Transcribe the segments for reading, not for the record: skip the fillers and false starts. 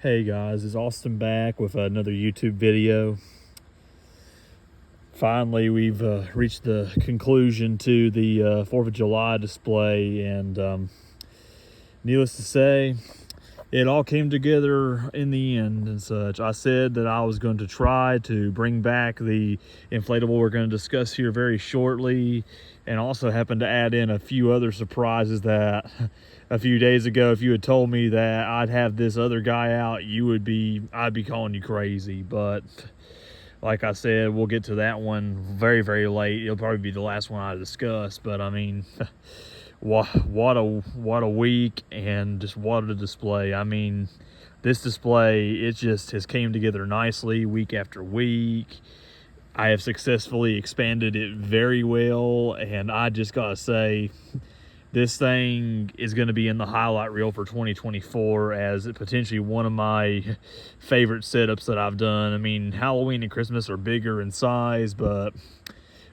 Hey guys, it's Austin back with another YouTube video. Finally, we've reached the conclusion to the 4th of July display, and needless to say, it all came together in the end and such. I said that I was going to try to bring back the inflatable we're going to discuss here very shortly, and also happened to add in a few other surprises that a few days ago, if you had told me that I'd have this other guy out, I'd be calling you crazy. But like I said, we'll get to that one very, very late. It'll probably be the last one I discuss, but I mean, what a week, and just what a display. I mean, this display, it just has came together nicely week after week. I have successfully expanded it very well, and I just gotta say, this thing is going to be in the highlight reel for 2024 as potentially one of my favorite setups that I've done. I mean, Halloween and Christmas are bigger in size, but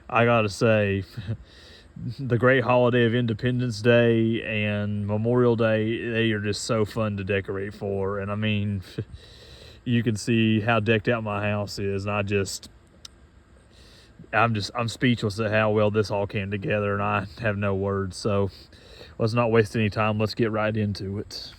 I gotta say, the great holiday of Independence Day and Memorial Day, they are just so fun to decorate for. And I mean, you can see how decked out my house is, and I'm speechless at how well this all came together, and I have no words. So let's not waste any time. Let's get right into it.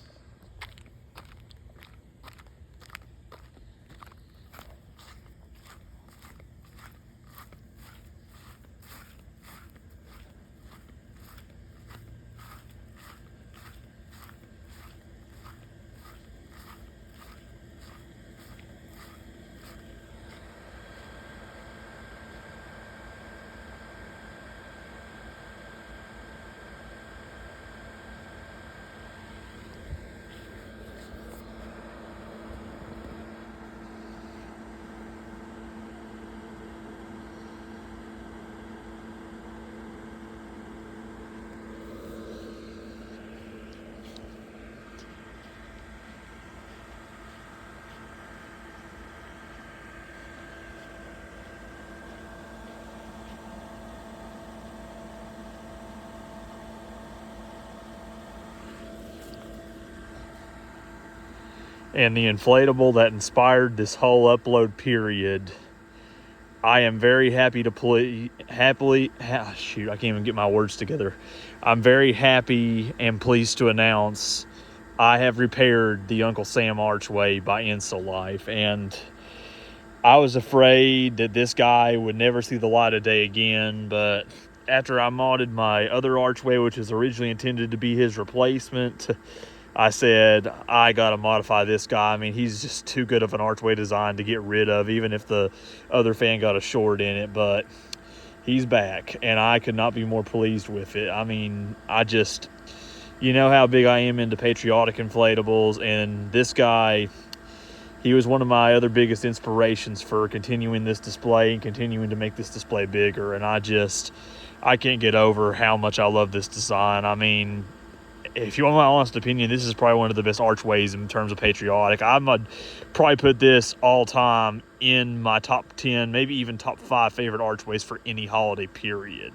And the inflatable that inspired this whole upload period, I am very happy to shoot, I can't even get my words together. I'm very happy and pleased to announce I have repaired the Uncle Sam archway by Insta-Life, and I was afraid that this guy would never see the light of day again, but after I modded my other archway, which was originally intended to be his replacement, I said, I gotta modify this guy. I mean, he's just too good of an archway design to get rid of, even if the other fan got a short in it. But he's back, and I could not be more pleased with it. I mean, you know how big I am into patriotic inflatables, and this guy, he was one of my other biggest inspirations for continuing this display and continuing to make this display bigger. And I can't get over how much I love this design. I mean, if you want my honest opinion, this is probably one of the best archways in terms of patriotic. I would probably put this all time in my top 10, maybe even top 5 favorite archways for any holiday period.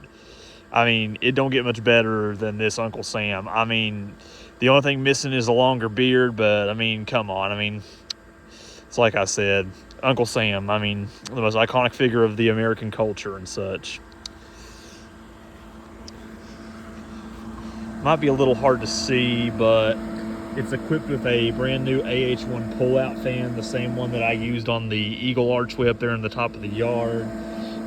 I mean, it don't get much better than this Uncle Sam. I mean, the only thing missing is a longer beard, but I mean, come on. I mean, it's like I said, Uncle Sam, I mean, the most iconic figure of the American culture and such. Might be a little hard to see, but it's equipped with a brand new AH1 pull-out fan, the same one that I used on the Eagle archway up there in the top of the yard.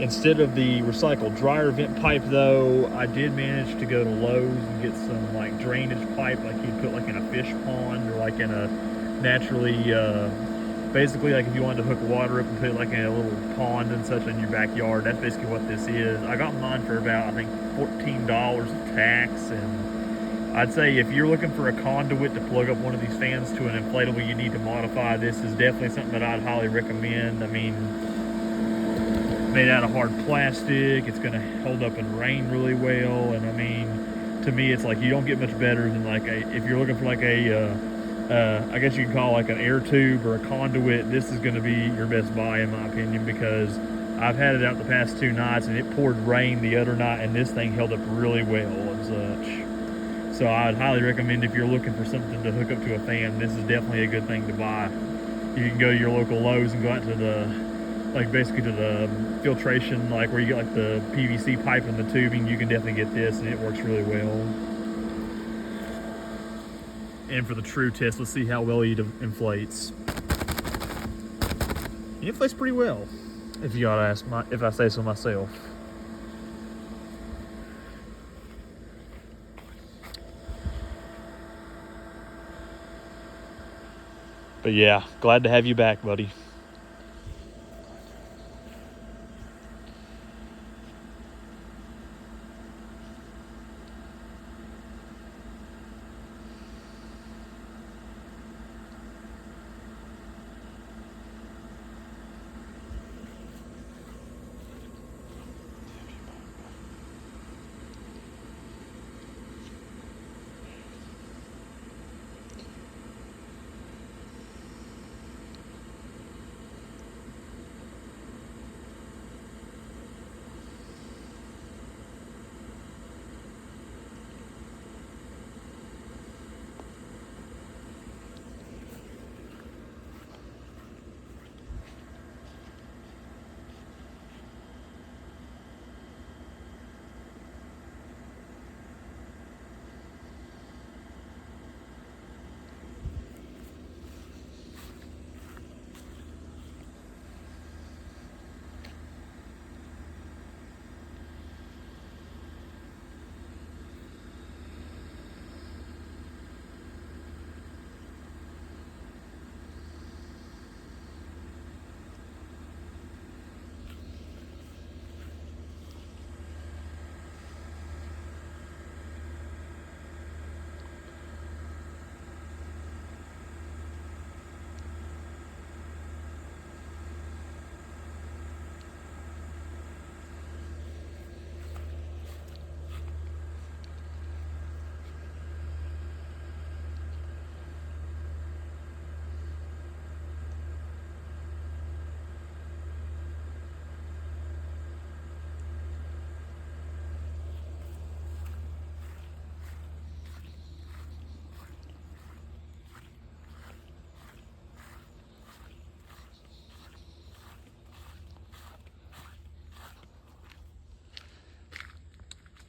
Instead of the recycled dryer vent pipe, though, I did manage to go to Lowe's and get some like drainage pipe, like you'd put like in a fish pond or like in a naturally, basically like if you wanted to hook water up and put it like in a little pond and such in your backyard. That's basically what this is. I got mine for about, I think, $14 of tax, and I'd say if you're looking for a conduit to plug up one of these fans to an inflatable you need to modify, this is definitely something that I'd highly recommend. I mean, made out of hard plastic, it's going to hold up in rain really well, and I mean, to me, it's like you don't get much better than like if you're looking for like I guess you can call it like an air tube or a conduit, this is going to be your best buy in my opinion, because I've had it out the past 2 nights and it poured rain the other night and this thing held up really well and such. So I'd highly recommend, if you're looking for something to hook up to a fan, this is definitely a good thing to buy. You can go to your local Lowe's and go out to the, like basically to the filtration, like where you get like the PVC pipe and the tubing. You can definitely get this, and it works really well. And for the true test, let's see how well he inflates. He inflates pretty well, if you gotta ask if I say so myself. But yeah, glad to have you back, buddy.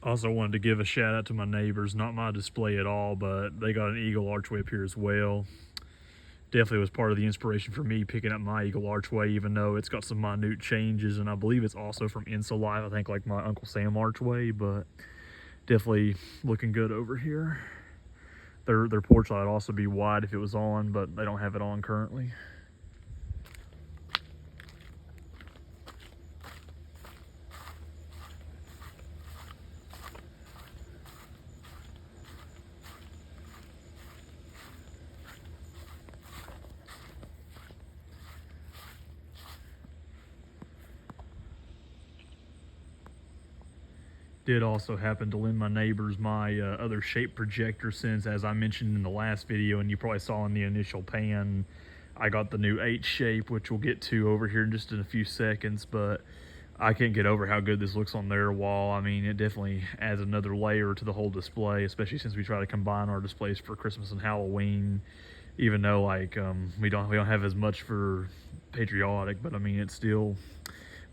Also wanted to give a shout out to my neighbors, not my display at all, but they got an Eagle archway up here as well. Definitely was part of the inspiration for me picking up my Eagle archway, even though it's got some minute changes, and I believe it's also from Insolife, I think like my Uncle Sam archway, but definitely looking good over here. Their porch light would also be wide if it was on, but they don't have it on currently. Did also happen to lend my neighbors my other shape projector, since, as I mentioned in the last video, and you probably saw in the initial pan, I got the new H shape, which we'll get to over here in just in a few seconds, but I can't get over how good this looks on their wall. I mean, it definitely adds another layer to the whole display, especially since we try to combine our displays for Christmas and Halloween, even though like we don't have as much for patriotic, but I mean, it still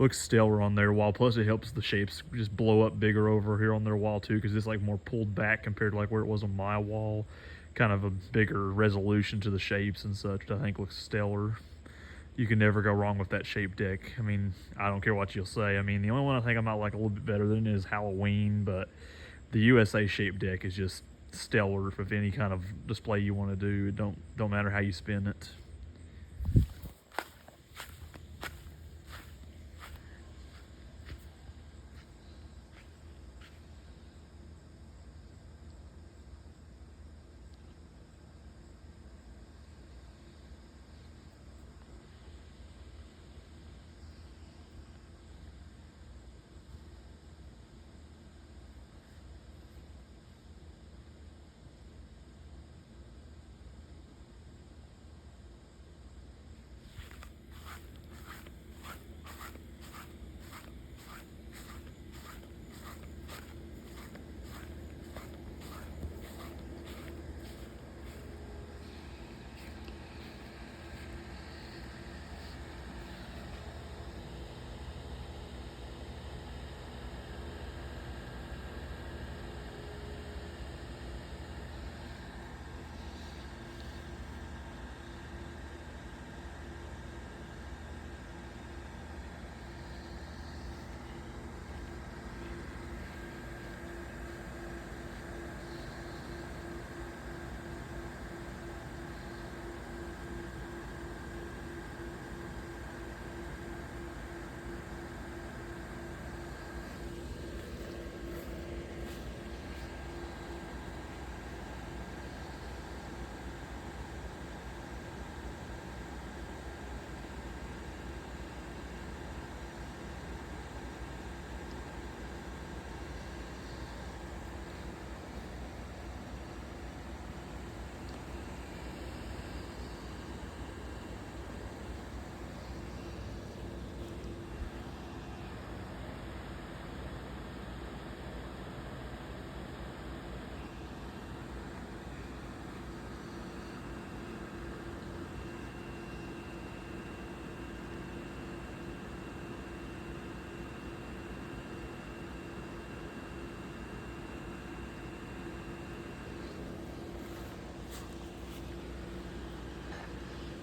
looks stellar on their wall. Plus it helps the shapes just blow up bigger over here on their wall too, because it's like more pulled back compared to like where it was on my wall. Kind of a bigger resolution to the shapes and such, which I think looks stellar. You can never go wrong with that shape deck. I mean, I don't care what you'll say. I mean, the only one I think I might like a little bit better than is Halloween, but the USA shape deck is just stellar for any kind of display you want to do. It don't matter how you spin it.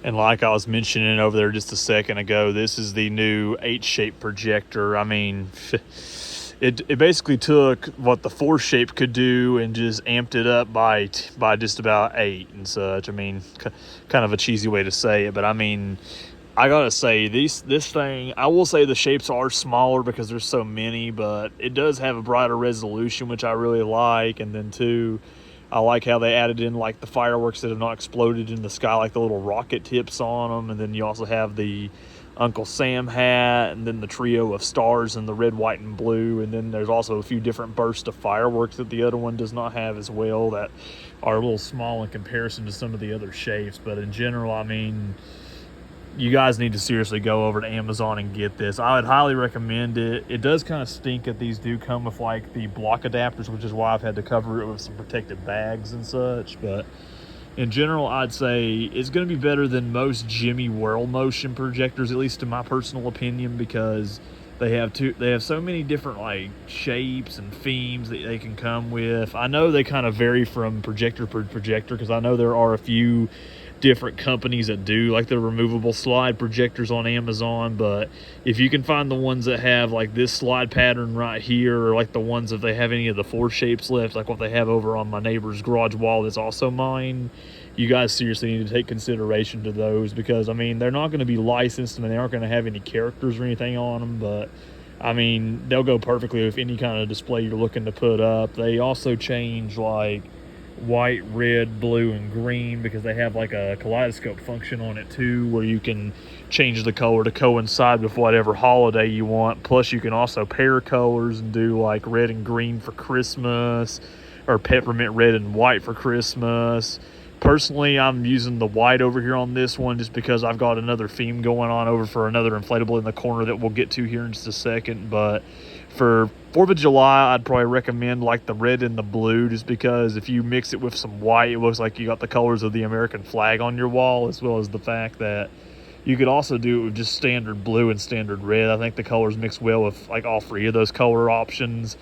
And like I was mentioning over there just a second ago, this is the new 8-shape projector. I mean, it basically took what the 4-shape could do and just amped it up by just about 8 and such. I mean, kind of a cheesy way to say it, but I mean, I gotta say, this thing, I will say the shapes are smaller because there's so many, but it does have a brighter resolution, which I really like. And then too, I like how they added in like the fireworks that have not exploded in the sky, like the little rocket tips on them. And then you also have the Uncle Sam hat, and then the trio of stars in the red, white, and blue. And then there's also a few different bursts of fireworks that the other one does not have as well, that are a little small in comparison to some of the other shapes. But in general, I mean, you guys need to seriously go over to Amazon and get this. I would highly recommend it. It does kind of stink that these do come with like the block adapters, which is why I've had to cover it with some protective bags and such. But in general, I'd say it's going to be better than most Jimmy Whirl motion projectors, at least in my personal opinion, because they have so many different like shapes and themes that they can come with. I know they kind of vary from projector to projector, because I know there are a few different companies that do like the removable slide projectors on Amazon, but if you can find the ones that have like this slide pattern right here, or like the ones if they have any of the 4 shapes left, like what they have over on my neighbor's garage wall that's also mine, you guys seriously need to take consideration to those, because I mean, they're not going to be licensed and they aren't going to have any characters or anything on them, but I mean, they'll go perfectly with any kind of display you're looking to put up. They also change like white, red, blue, and green, because they have like a kaleidoscope function on it too, where you can change the color to coincide with whatever holiday you want. Plus you can also pair colors and do like red and green for Christmas, or peppermint red and white for Christmas. Personally, I'm using the white over here on this one just because I've got another theme going on over for another inflatable in the corner that we'll get to here in just a second. But for 4th of July, I'd probably recommend like the red and the blue, just because if you mix it with some white, it looks like you got the colors of the American flag on your wall, as well as the fact that you could also do it with just standard blue and standard red. I think the colors mix well with like all 3 of those color options.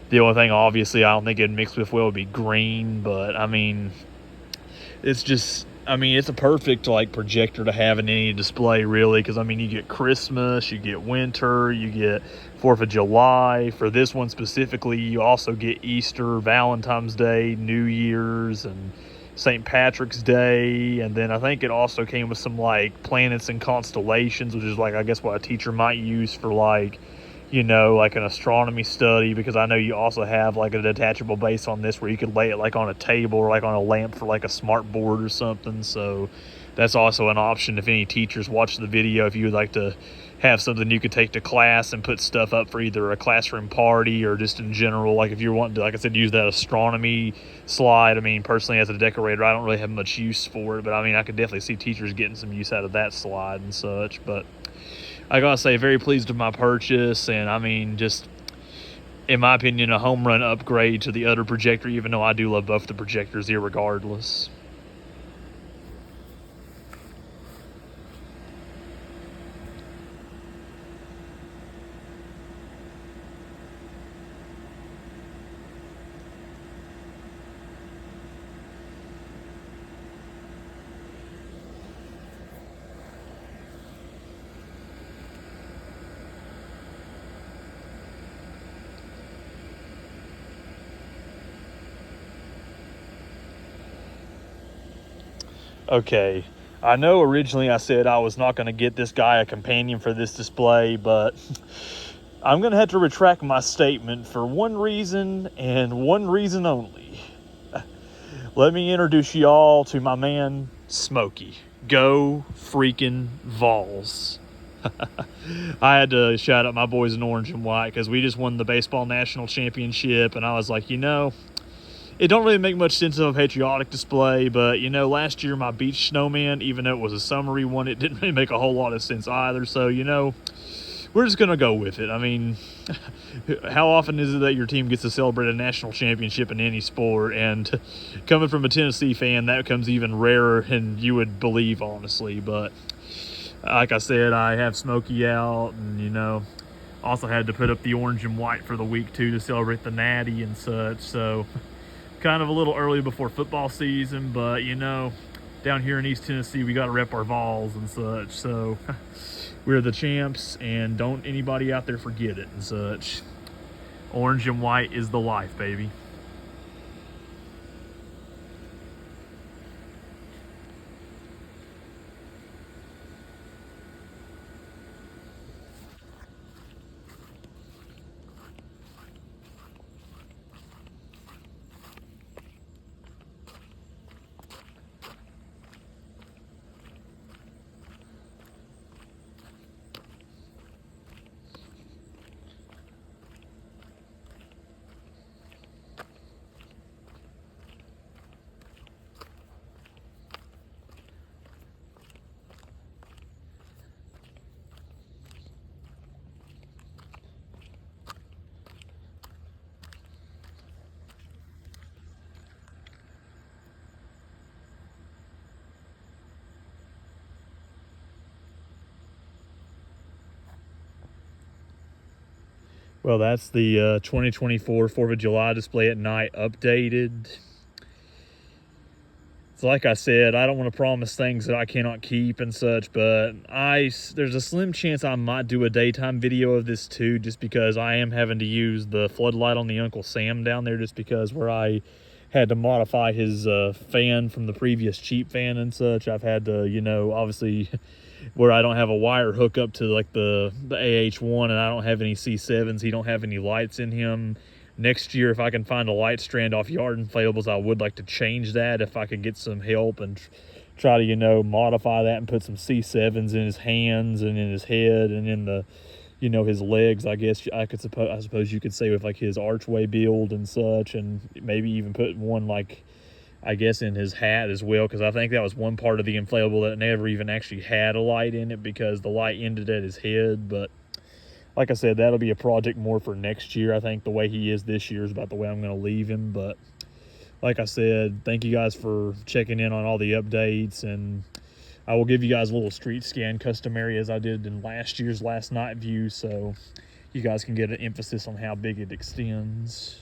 The only thing, obviously, I don't think it'd mix with well would be green, but I mean, it's just, I mean, it's a perfect like projector to have in any display, really, because I mean, you get Christmas, you get winter, you get 4th of July. For this one specifically, you also get Easter, Valentine's Day, New Year's, and St. Patrick's Day. And then I think it also came with some like planets and constellations, which is like, I guess, what a teacher might use for like, you know, like an astronomy study, because I know you also have like a detachable base on this where you could lay it like on a table or like on a lamp for like a smart board or something. So that's also an option if any teachers watch the video, if you would like to have something you could take to class and put stuff up for either a classroom party or just in general, like if you're wanting to, like I said, use that astronomy slide. I mean, personally, as a decorator, I don't really have much use for it, but I mean, I could definitely see teachers getting some use out of that slide and such. But I gotta say, very pleased with my purchase, and I mean, just in my opinion, a home run upgrade to the other projector, even though I do love both the projectors irregardless. Okay, I know originally I said I was not going to get this guy a companion for this display, but I'm going to have to retract my statement for one reason and one reason only. Let me introduce y'all to my man, Smokey. Go freaking Vols. I had to shout out my boys in orange and white because we just won the baseball national championship, and I was like, you know, it don't really make much sense of a patriotic display, but, you know, last year my beach snowman, even though it was a summery one, it didn't really make a whole lot of sense either. So, you know, we're just going to go with it. I mean, how often is it that your team gets to celebrate a national championship in any sport? And coming from a Tennessee fan, that becomes even rarer than you would believe, honestly. But like I said, I have Smokey out, and, you know, also had to put up the orange and white for the week, too, to celebrate the Natty and such. So kind of a little early before football season, but, you know, down here in East Tennessee, we got to rep our Vols and such. So we're the champs, and don't anybody out there forget it and such. Orange and white is the life, baby. Well, that's the 2024 4th of July display at night updated. So like I said, I don't want to promise things that I cannot keep and such, but there's a slim chance I might do a daytime video of this too, just because I am having to use the floodlight on the Uncle Sam down there, just because where I had to modify his fan from the previous cheap fan and such. I've had to, you know, obviously where I don't have a wire hookup to like the AH1, and I don't have any C7s, he don't have any lights in him. Next year, if I can find a light strand off Yard Inflatables, I would like to change that if I could get some help and try to, you know, modify that and put some C7s in his hands and in his head and in the, you know, his legs. I guess I suppose you could say with like his archway build and such, and maybe even put one like, I guess, in his hat as well, because I think that was one part of the inflatable that never even actually had a light in it because the light ended at his head. But like I said, that'll be a project more for next year. I think the way he is this year is about the way I'm going to leave him. But like I said, thank you guys for checking in on all the updates, and I will give you guys a little street scan customary as I did in last year's last night view, so you guys can get an emphasis on how big it extends.